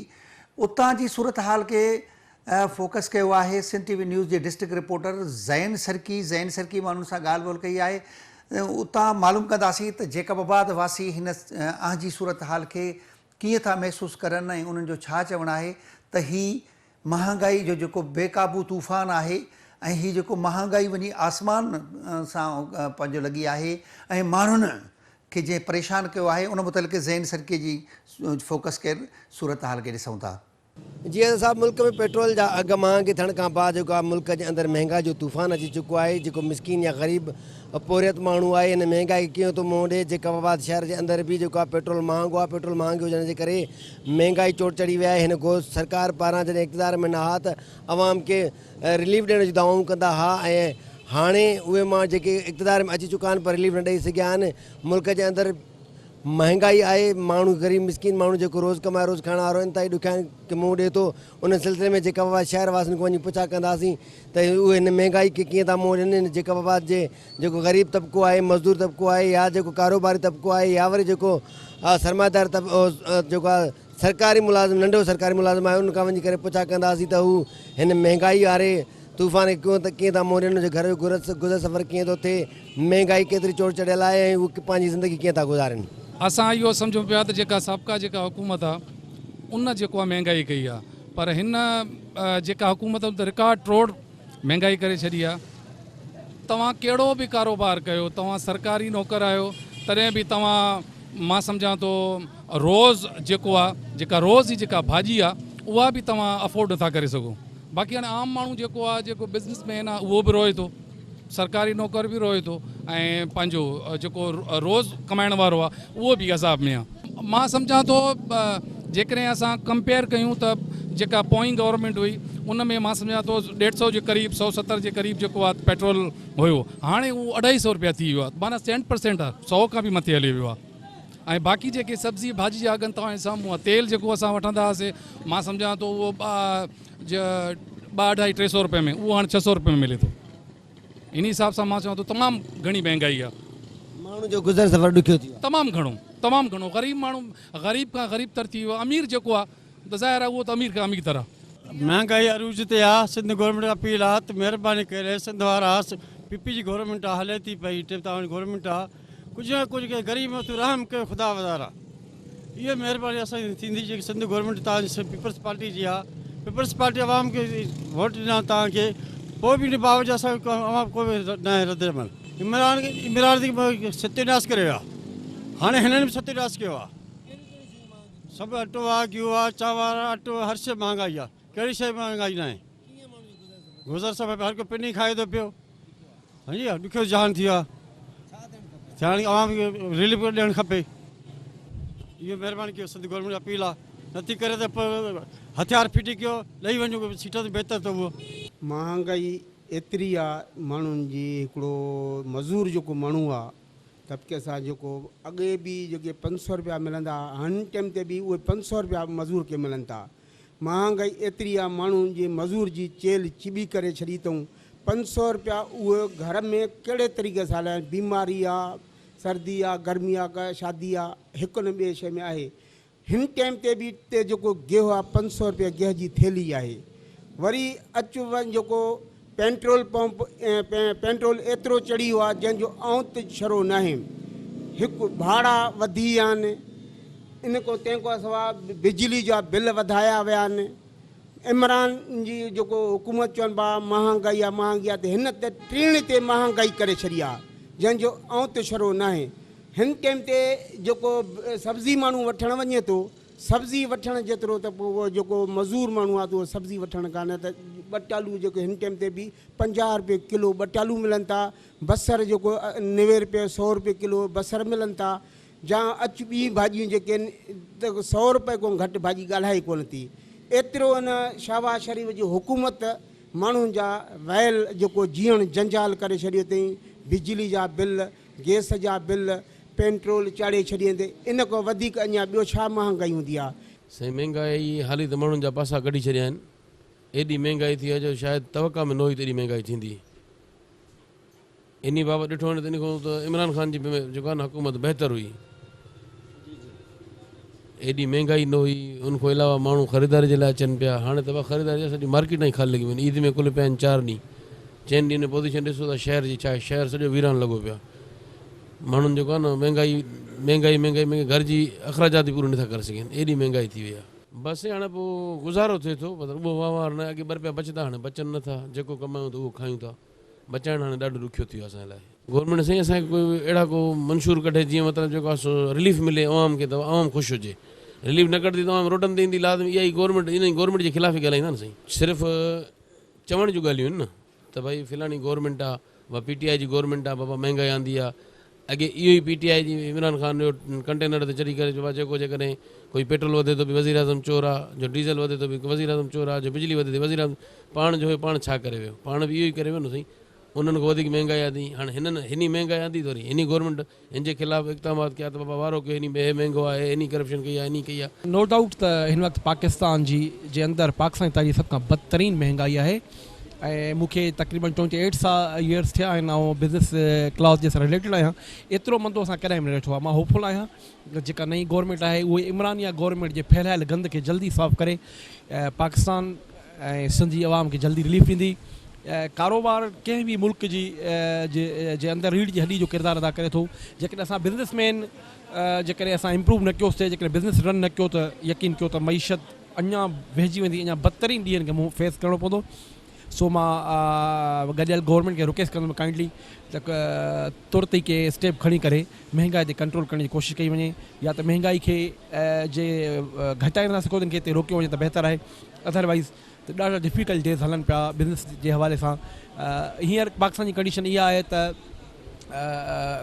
उतां जी सूरत हाल खे फोकस कयो आहे सिंध टीवी न्यूज़ जे डिस्ट्रिक्ट रिपोर्टर ज़ैन सरकी माण्हुनि सां ॻाल्हि ॿोल कई आहे। उतां मालूम कंदासीं त जेकबाबाद वासी हिन जी सूरत हाल खे कीअं था महसूसु करनि ऐं उन्हनि जो छा चवणु आहे त हीअ महांगाई जो जेको बेकाबू तूफ़ान आहे ऐं हीअ जेको महांगाई वञी आसमान सां पंहिंजो लॻी आहे ऐं माण्हुनि खे जंहिं परेशान कयो आहे, उन मुतलिक़ ज़ैन सरकी जी फोकस कयल सूरत हाल खे ॾिसूं था। जीअं असां मुल्क में पेट्रोल जा अघु महांगे थियण खां बाद जेको आहे मुल्क जे अंदरि महांगाई जो तूफ़ान अची चुको आहे। जेको मिसकिन या ग़रीब पोरियत माण्हू आहे हिन महांगाई कीअं थो मुंहुं ॾिए। जेकबाबाद शहर जे अंदरि बि जेको आहे पेट्रोल महांगो आहे। पेट्रोल महांगे हुजण जे करे महांगाई चोट चढ़ी विया आहे। हिन सरकार पारां जॾहिं इक़्तिदार में न हा त अवाम खे रिलीफ ॾियण जी दावाऊं कंदा हुआ ऐं हाणे उहे मां जेके इक़्तिदार में अची चुका आहिनि पर रिलीफ न ॾेई सघिया आहिनि। मुल्क जे अंदरि महंगाई आहे, माण्हू ग़रीब मिसकिन माण्हू जेको रोज़ कमाए रोज़ खाइण वारो इंतिहाई ॾुखियाई खे मुंहुं ॾिए थो। उन सिलसिले में जेकबाबाद शहर वासियुनि खां वञी पुछा कंदासीं त उहे हिन महांगाई खे कीअं था मुंहुं ॾियनि। जेकबाबाद जे जेको ग़रीब तबिको आहे, मज़दूर तबिको आहे, या जेको कारोबारी तबिको आहे, या वरी जेको सरमादार जेको आहे सरकारी मुलाज़िम, नंढो सरकारी मुलाज़िम आहे, उनखां वञी करे पुछा कंदासीं त हू हिन महांगाई वारे तूफ़ान कीअं था मुंहुं ॾियनि, घर जो गुज़र सफ़र कीअं थो थिए, महांगाई केतिरी चोट चढ़ियल आहे ऐं उहे पंहिंजी ज़िंदगी कीअं था गुज़ारनि। असां इहो सम्झूं पिया त जेका साबिक़ा जेका हुकूमत आहे उन जेको आहे महांगाई कई आहे, पर हिन जेका हुकूमत रिकॉर्ड तोड़ महांगाई करे छॾी आहे। तव्हां कहिड़ो बि कारोबार कयो, तव्हां सरकारी नौकर आहियो, तॾहिं बि तव्हां मां सम्झां थो रोज़ जेको आहे जेका रोज़ जी जेका भाॼी आहे उहा बि तव्हां अफोर्ड नथा करे सघो। बाक़ी हाणे आम माण्हू जेको आहे जेको बिज़नेसमैन आहे उहो बि रोए थो, सरकारी नौकर बि रोए थो ऐं पंहिंजो जेको रोज़ कमाइण वारो आहे उहो बि अज़ाब में आहे। मां सम्झां थो जेकॾहिं असां कंपेयर कयूं त जेका पोईं गवर्नमेंट हुई उन में मां सम्झां थो 150 जे क़रीब 170 जे क़रीब जेको आहे पेट्रोल हुयो, हाणे उहो 250 रुपया थी वियो आहे, माना 100% आहे, 100 खां बि मथे हली वियो आहे। ऐं बाक़ी जेके सब्ज़ी भाॼी जा अघनि तव्हां साम्हूं आहे, तेल जेको असां वठंदा हुआसीं मां सम्झां थो उहो 200-250-300 रुपए में, उहो हाणे 600 रुपए में मिले थो। इन हिसाब सां मां चवां थो तमामु घणी महांगाई आहे। माण्हू जो गुज़र सफ़र ॾुखियो थी वियो तमामु घणो ग़रीब माण्हू ग़रीब खां ग़रीब तर थी वियो। अमीर जेको आहे त ज़ाहिर आहे उहो त अमीर खां अमीर तरह। महंगाई अरूज ते आहे। सिंध गवर्नमेंट अपील आहे त महिरबानी करे सिंध वारा पीपी जी गवर्नमेंट आहे हले थी पई तव्हांजी गवर्नमेंट आहे कुझु न कुझु के ग़रीब मथां रहम कयो ख़ुदा वधारा। इहा महिरबानी असांजी थींदी जेकी सिंध गवर्नमेंट तव्हांजी पीपल्स पार्टी जी आहे। पीपल्स पार्टी आवाम खे वोट ॾिना तव्हांखे पोइ बि बावजूदि असांखे आवाम कोई न आहे रद अमल। इमरान जी सत्यानाश करे वियो आहे। हाणे हिननि बि सत्यानाश कयो आहे। सभु अटो आहे गिहु आहे चांवर अटो हर शइ महांगाई आहे। कहिड़ी शइ महांगाई न आहे। गुज़र सफ़र हर को पिनी खाए थो पियो। हां जी ॾुखियो जहान थी वियो आहे। हाणे आवाम खे रिलीफ ॾियणु खपे। इहो महिरबानी कयो सिंध गवर्नमेंट अपील आहे। नथी करे त पोइ हथियार फिटी कयो ॾेई वञो सीट ते बहितर त उहो। महांगाई एतिरी आहे माण्हुनि जी हिकिड़ो मज़ूर जेको माण्हू आहे तबिके सां जेको अॻे बि जेके 500 रुपया मिलंदा हिन टाइम ते बि उहे 500 रुपया मज़ूर खे मिलनि था। महांगाई एतिरी आहे माण्हुनि जी मज़ूर जी चेल चिॿी करे छॾी अथऊं। 500 रुपया उहे घर में कहिड़े तरीक़े सां हलाइनि। बीमारी आहे सर्दी आहे गर्मी आहे शादी आहे हिकु न ॿिए शइ में आहे। हिन टाइम ते बि हिते जेको गेहूं आहे 500 रुपया गेह जी थैली आहे। वरी अचु वञु जेको पेट्रोल पंप पेट्रोल एतिरो चढ़ी वियो आहे जंहिंजो आउं छरो न आहे। हिकु भाड़ा वधी विया आहिनि। इन खां तंहिंखां सवाइ बिजली जा बिल वधाया विया आहिनि। इमरान जी जेको हुकूमत चवनि पिया महांगाई आहे महांगाई आहे त हिन त टीण ते महांगाई करे छॾी आहे जंहिंजो आउं छरो न आहे। हिन टाइम ते जेको सब्ज़ी माण्हू वठणु वञे थो सब्ज़ी वठणु जेतिरो त पोइ उहो जेको मज़ूर माण्हू आहे त उहो सब्ज़ी वठणु कान्हे त बटालू जेको हिन टाइम ते बि 50 रुपए किलो बटालू मिलनि था। बसर जेको 90 रुपए 100 रुपए किलो बसर मिलनि था। जा अच ॿी भाॼियूं जेके आहिनि त 100 रुपए खां घटि भाॼी ॻाल्हाए कोन थी। एतिरो इन शहबाज़ शरीफ़ जी हुकूमत माण्हुनि जा वयल जेको जीअण जंजाल करे छॾियो अथई। बिजली जा बिल गैस जा बिल पेट्रोल चाढ़े छॾींदे इन खां वधीक अञा ॿियो छा महांगाई हूंदी आहे। साईं महांगाई हाली त माण्हुनि जा पासा कढी छॾिया आहिनि। एॾी महांगाई थी आहे जो शायदि तवका में न हुई त एॾी महांगाई थींदी। इन बाबति ॾिठो वञे त इन खां त इमरान ख़ान जी जेको आहे न हुकूमत बहितर हुई। एॾी महांगाई न हुई। उनखां अलावा माण्हू ख़रीदारी जे लाइ अचनि पिया। हाणे त ख़रीदारी जा सॼी मार्केट ई ख़ाली लॻी वञे। ईद में कुल पिया आहिनि 4 ॾींहं। 4 ॾींहनि पोज़ीशन ॾिसो त शहर जी छा आहे। शहर सॼो वीरान लॻो पिया। माण्हुनि जेको आहे न महांगाई महांगाई महांगाई महांगाई घर जी अख़राजात पूरो नथा करे सघनि। एॾी महांगाई थी वई आहे। बसि हाणे पोइ गुज़ारो थिए थो पर उहो वहिंवार न। अॻे 2 रुपया बचंदा हाणे बचनि नथा। जेको कमायूं त उहो खायूं था। बचाइणु हाणे ॾाढो ॾुखियो थी वियो आहे असांजे लाइ। गवर्नमेंट साईं असांखे कोई अहिड़ा को मंशूर कढे जीअं मतिलबु जेको आहे सो रिलीफ मिले आवाम खे त आवाम ख़ुशि हुजे। रिलीफ न कढंदी त आवाम रोडनि ते ईंदी लाज़मी। इहा ई गवर्नमेंट इन गवर्नमेंट जे ख़िलाफ़ु ई ॻाल्हाईंदा न साईं। सिर्फ़ु चवण जूं ॻाल्हियूं आहिनि न त भई फिलाणी गवर्नमेंट आहे वा PTI जी गवर्नमेंट आहे बाबा महांगाई आंदी आहे। अॻे इहो ई PTI जी इमरान ख़ान जो कंटेनर ते चढ़ी करे चइबो आहे जेको जेकॾहिं कोई पेट्रोल वधे थो बि वज़ीर आज़म चोर आहे। जो डीज़ल वधे थो बि वज़ीर आज़म चोर आहे। जो बिजली वधे थी वज़ीर आज़म पाण जो हुयो पाण छा करे वियो। पाण बि इहो ई करे वियो न साईं। उन्हनि खां वधीक महांगाई आंदी। हाणे हिन महांगाई आंदी त वरी हिन गवर्नमेंट हिन जे ख़िलाफ़ु इक़दामात कया त बाबा वारो कयो हिन में महांगो आहे हिन करप्शन कई आहे हिन कई आहे। नो डाउट त हिन वक़्तु पाकिस्तान जे अंदरि पाकिस्तान जी सभ खां बदतरीन महांगाई आहे। ऐं मूंखे तक़रीबन 28 ईयर्स थिया आहिनि ऐं बिज़नेस क्लास जे सां रिलेटेड आहियां। एतिरो मंदो असां कॾहिं बि न ॾिठो आहे। मां होपफुल आहियां जेका नई गवर्नमेंट आहे उहे इमरानिया गवर्नमेंट जे फैलायल गंद खे जल्दी साफ़ करे पाकिस्तान ऐं सिंध जी आवाम खे जल्दी रिलीफ ॾींदी। कारोबार कंहिं बि मुल्क जे अंदरि रीढ़ जी हड्डी जो किरदारु अदा करे थो। जेकॾहिं असां बिज़नेसमैन जेकॾहिं असां इम्प्रूव न कयोसीं जेकॾहिं बिज़नेस रन न कयो त यकीन कयो त मईशत अञा वेझी वेंदी। अञा बदतरीन ॾींहंनि खे मुंहुं फेस करिणो पवंदो। सो मां गॾियल गवर्नमेंट खे रिक्वेस्ट कंदुमि काइंडली त तुरत ई के स्टेप खणी करे महांगाई ते कंट्रोल करण जी कोशिशि कई वञे या त महांगाई खे जे घटाइण था सघो खे रोकियो वञे त बहितर आहे। अदरवाइज़ त ॾाढा डिफिकल्ट डेज़ हलनि पिया बिज़नेस जे हवाले सां। हींअर पाकिस्तान जी कंडीशन इहा आहे त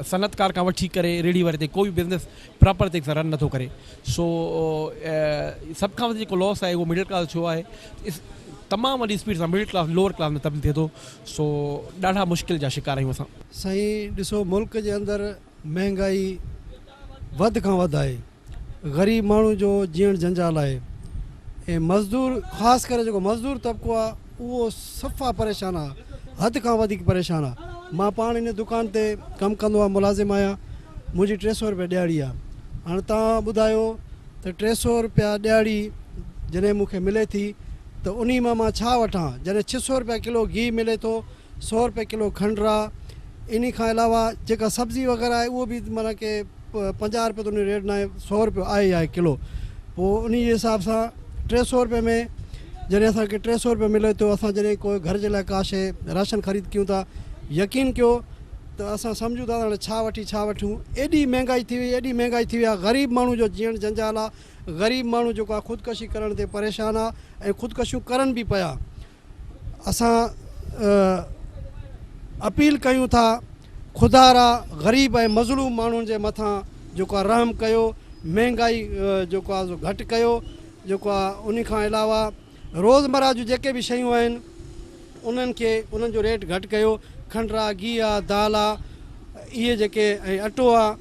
सनतकार खां वठी करे रेडी वारे ते कोई बि बिज़नेस प्रॉपर तरीक़े सां रन नथो करे। सो सभ खां वधीक जेको लॉस आहे उहो मिडिल क्लास छो आहे। तमामु वॾी स्पीड सां मिडिल क्लास लोअर क्लास में तब्दील थिए थो। सो ॾाढा मुश्किल जा शिकार आहियूं असां। साईं ॾिसो मुल्क जे अंदरि महांगाई वधि खां वधि आहे। ग़रीब माण्हू जो जीअण जंजाल आहे ऐं मज़दूर ख़ासि करे जेको मज़दूर तबिको आहे उहो सफ़ा परेशान आहे। हद खां वधीक परेशान आहे। मां पाण इन दुकान ते कमु कंदो आहियां, मुलाज़िम आहियां। मुंहिंजी 300 रुपया ॾियारी आहे। हाणे तव्हां ॿुधायो त 300 रुपया ॾियारी जॾहिं मूंखे मिले थी त उन मां छा वठां? जॾहिं 600 रुपया किलो घी मिले थो, 100 रुपया किलो खंडु आहे, इन खां अलावा जेका सब्ज़ी वग़ैरह आहे उहो बि माना के 50 रुपये त उन रेट न आहे, 100 रुपयो आहे किलो। पोइ उन जे हिसाब सां 300 रुपये में जॾहिं असांखे 300 रुपये मिले थो, असां जॾहिं कोई घर जे लाइ का शइ राशन ख़रीद कयूं था, यकीन कयो त असां सम्झूं था हाणे छा वठूं। एॾी महांगाई थी वई आहे। ग़रीब माण्हू जो जीअण जंजाल आहे। ग़रीब माण्हू जेको आहे ख़ुदकशी करण ते परेशान आहे ऐं ख़ुदकशियूं करनि बि पिया। असां अपील कयूं था ख़ुदारा ग़रीब ऐं मज़लूम माण्हुनि जे मथां जेको आहे रहम कयो, महांगाई जेको आहे घटि कयो। जेको आहे उन खां अलावा रोज़मर्रा जूं जेके बि शयूं आहिनि उन्हनि जो रेट घटि कयो। खंडु आहे, घी आहे, दाल आहे, इहे जेके ऐं अटो आहे,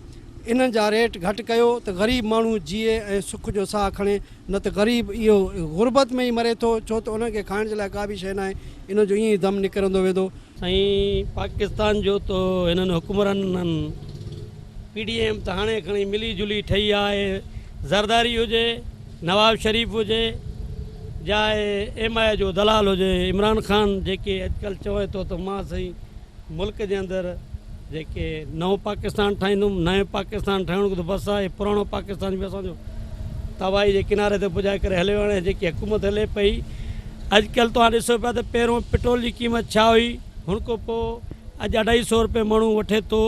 इन्हनि जा रेट घटि कयो त ग़रीब माण्हू जीए ऐं सुख जो साह खणे। न त ग़रीब इहो गुरबत में ई मरे थो, छो त उनखे खाइण जे लाइ का बि शइ न आहे। इन जो ईअं ई दम निकिरंदो वेंदो। साईं पाकिस्तान जो तो हिननि हुकुमराननि PDM त हाणे खणी मिली जुली ठही आहे। ज़रदारी हुजे, नवाब शरीफ़ हुजे, या MI जो दलाल हुजे, इमरान ख़ान जेके अॼुकल्ह चवे थो त मां साईं मुल्क जे अंदरि जेके नओं पाकिस्तान ठाहींदुमि, नयो पाकिस्तान ठाहिण त बसि आहे। पुराणो पाकिस्तान बि असांजो तबाही जे किनारे ते पुॼाए करे हलियो वञे। जेकी हुकूमत हले पई, अॼुकल्ह तव्हां ॾिसो पिया त पहिरियों पेट्रोल जी क़ीमत छा हुई, हुन खां पोइ अॼु 250 रुपये माण्हू वठे थो।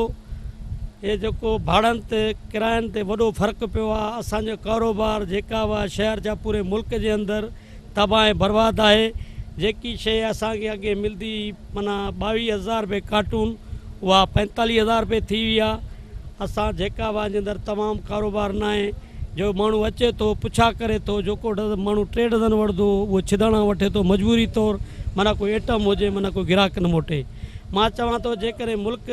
हे जेको भाड़नि ते किरायनि ते वॾो फ़र्क़ु पियो आहे। असांजो कारोबार जेका हुआ शहर जा पूरे मुल्क जे अंदरि तबाह ऐं बर्बाद आहे। जेकी शइ असांखे अॻे मिलंदी माना 22,000 रुपये कार्टून, उहा 45,000 रुपये थी वई आहे। असां जेका हुआ जे अंदरि तमामु कारोबार न आहे। जो माण्हू अचे थो पुछा करे थो, जेको माण्हू 3 डज़न वठंदो उहो 6 दाणा वठे थो मजबूरी तौरु। माना कोई आइटम हुजे, माना कोई ग्राहक न मोटे। मां चवां थो जेकॾहिं मुल्क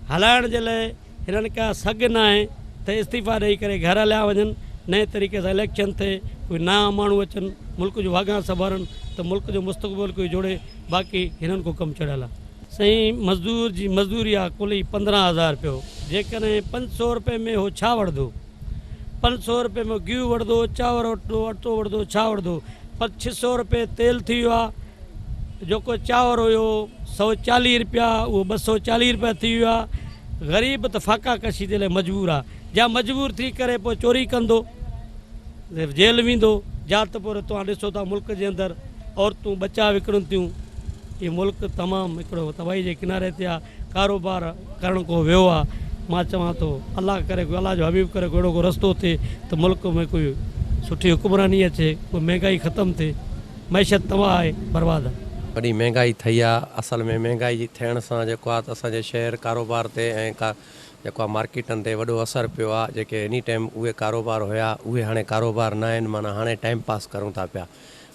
हलाइण जे लाइ हिननि का सघ न आहे त इस्तीफ़ा ॾेई करे घर हलिया वञनि। नए तरीक़े सां इलेक्शन थिए, कोई नया माण्हू अचनि, मुल्क जो वाॻा संभालनि त मुल्क जो मुस्तक़बिल कोई जोड़े। बाक़ी हिननि को कमु चढ़ियल आहे। साईं मज़दूर जी मज़दूरी आहे कुल ई 15,000 रुपयो। जेकॾहिं 500 रुपये में हो छा वठंदो? 500 रुपये में गिहु वठंदो, चांवर वठंदो, अटो वठंदो, छा वठंदो? पर 600 रुपये तेल थी वियो आहे। जेको चांवर हुयो 140 रुपया, उहो 240 रुपया थी वियो आहे। ग़रीब त फाका कशी जे लाइ मजबूर आहे। या मजबूर थी करे पोइ चोरी कंदो, जेल वेंदो। या त पोइ तव्हां ॾिसो था मुल्क जे अंदरि औरतूं बचा विकिणनि थियूं। इहो मुल्क तमामु हिकिड़ो तबाही जे किनारे ते आहे। कारोबार करण को वियो आहे। मां चवां थो अलाह करे, कोई अलाह जो हबीब करे कोई अहिड़ो को रस्तो थिए त मुल्क में कोई सुठी हुकुमरानी अचे, कोई महांगाई ख़तमु थिए। मैशत तबाह आहे, बर्बाद आहे। वॾी महांगाई ठही आहे। असल में महांगाई जी थियण सां जेको आहे त असांजे शहर कारोबार ते ऐं जेको आहे मार्केटनि ते वॾो असरु पियो आहे। जेके एनी टाइम उहे कारोबार हुया, उहे हाणे कारोबार न आहिनि। माना हाणे टाइम पास करूं था पिया।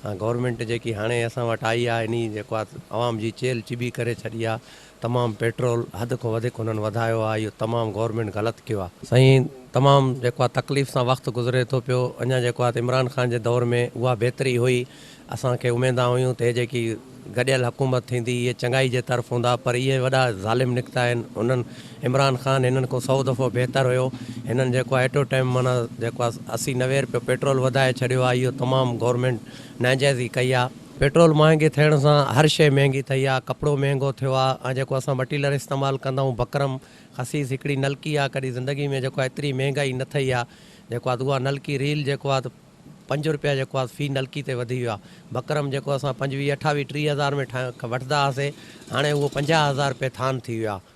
गवर्नमेंट जेकी हाणे असां वटि आई आहे, इन जेको आहे आवाम जी चेल चिबी करे छॾी आहे। तमामु पेट्रोल हद खां वधीक उन्हनि वधायो आहे। इहो तमामु गवर्नमेंट ग़लति कयो आहे। साईं तमामु जेको आहे तकलीफ़ सां वक़्तु गुज़रे थो पियो। अञा जेको आहे इमरान ख़ान जे दौर में उहा बहितरी हुई। असांखे उमेदा हुयूं त जेकी गॾियल हुकूमत थींदी इहे चङाई जे तरफ़ हूंदा, पर इहे वॾा ज़ालिम निकिता आहिनि। उन्हनि इमरान ख़ान हिननि खां 100 दफ़ो बहितर हुयो। हिननि जेको आहे एट अ टाइम माना जेको आहे 80-90 रुपयो पेट्रोल वधाए छॾियो आहे। इहो तमामु गवर्नमेंट नाजाइज़ी कई आहे। पेट्रोल महांगी थियण सां हर शइ महांगी थी आहे। कपिड़ो महांगो थियो आहे। ऐं जेको असां मटीरियल इस्तेमालु कंदा आहियूं, बकरम ख़सीस हिकिड़ी नलकी आहे। कॾहिं ज़िंदगी में जेको आहे एतिरी महांगाई न थी आहे। जेको आहे उहा नलकी रील जेको आहे त 5 रुपया जेको आहे फ़ी नलकी ते वधी वियो आहे। बकरम जेको असां 25, 28, 30 हज़ार में वठंदा हुआसीं, हाणे उहो 50,000 रुपये थान थी वियो आहे।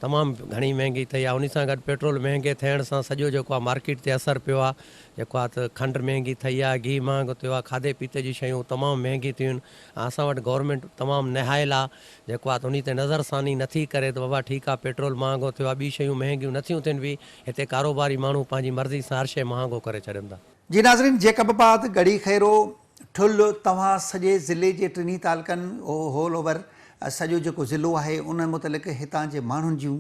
तमामु घणी महांगी थी आहे। उन सां गॾु पेट्रोल महांगे थियण सां सॼो जेको आहे मार्केट ते असरु पियो आहे। जेको आहे त खंडु महांगी थी आहे, घी महांगो थियो आहे, खाधे पीते जी शयूं तमामु महांगी थियूं आहिनि। असां वटि गवर्नमेंट तमामु निहायल आहे। जेको आहे त उन ते नज़रसानी नथी करे त बाबा ठीकु आहे पेट्रोल महांगो थियो आहे, ॿी शयूं महांगियूं नथियूं थियनि बि। हिते कारोबारी माण्हू पंहिंजी मर्ज़ी सां हर शइ महांगो करे छॾनि था। जी नाज़रीन, जेकब बात गड़ी खैरो ठुल तव्हां सॼे ज़िले जे 3 तालुकनि होल ओवर सॼो जेको ज़िलो आहे उन मुतलिक़ हितां जे माण्हुनि जूं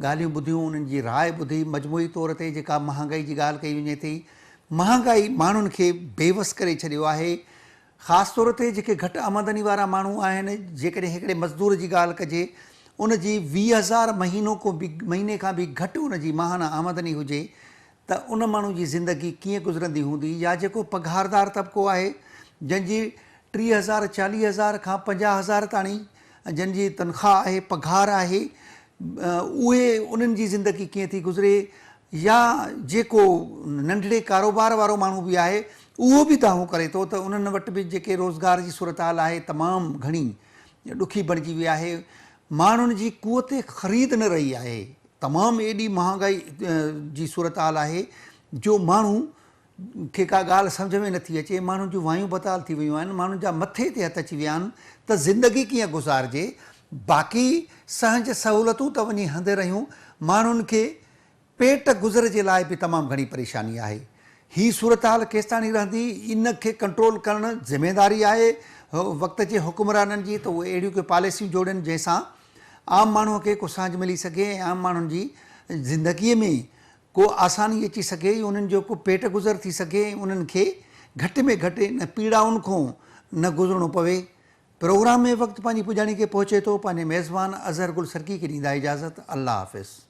ॻाल्हियूं ॿुधियूं, उन्हनि जी राय ॿुधी। मजमूई तौर ते जेका महांगाई जी ॻाल्हि कई वञे थी, महांगाई माण्हुनि खे बेवस करे छॾियो आहे। ख़ासि तौर ते जेके घटि आमदनी वारा माण्हू आहिनि, जेकॾहिं हिकिड़े मज़दूर जी ॻाल्हि कजे, उन जी 20,000 महीने खां बि घटि उन जी माहाना आमदनी हुजे त उन माण्हू जी ज़िंदगी कीअं गुज़रंदी हूंदी। या जेको पघारदार तबिको आहे जंहिंजी 30,000 40,000 खां 50,000 ताणी जंहिंजी तनख़्वाह आहे, पघार आहे, उहे उन्हनि जी ज़िंदगी कीअं थी गुज़रे। या जेको नंढड़े कारोबार वारो माण्हू बि आहे उहो बि दावो करे थो त उन्हनि वटि बि जेके रोज़गार जी सूरत हाल आहे तमामु घणी ॾुखी बणिजी वई आहे। माण्हुनि जी क़ुवत ख़रीद न रही आहे, तमामु एॾी महांगाई जी सूरत हाल आहे जो माण्हू खे का ॻाल्हि सम्झ में नथी अचे। माण्हुनि जूं वायूं बताल थी वियूं आहिनि, माण्हुनि जा मथे ते हथ अची विया आहिनि त ज़िंदगी कीअं गुज़ारिजे। बाक़ी सहज सहूलियतूं त वञी हंधि रहियूं, माण्हुनि खे पेट गुज़र जे लाइ बि तमामु घणी परेशानी आहे। हीअ सूरत हाल केसिताणी रहंदी, इन खे कंट्रोल करणु ज़िमेदारी आहे वक़्त जे हुकुमराननि जी, त उहे अहिड़ियूं के पॉलिसियूं जोड़नि जंहिंसां आम माण्हूअ खे को सांझ मिली सघे ऐं आम माण्हुनि जी ज़िंदगीअ में को आसानी अची सघे, उन्हनि जो को पेट गुज़र थी सघे, उन्हनि खे घटि में घटि न पीड़ाउनि खां न गुज़रणो पवे। प्रोग्राम में वक़्तु पंहिंजी पुॼाणी खे पहुचे थो। पंहिंजे मेज़बान अज़हर गुल सरकी खे ॾींदा इजाज़त। अल्लाह हाफ़िज़।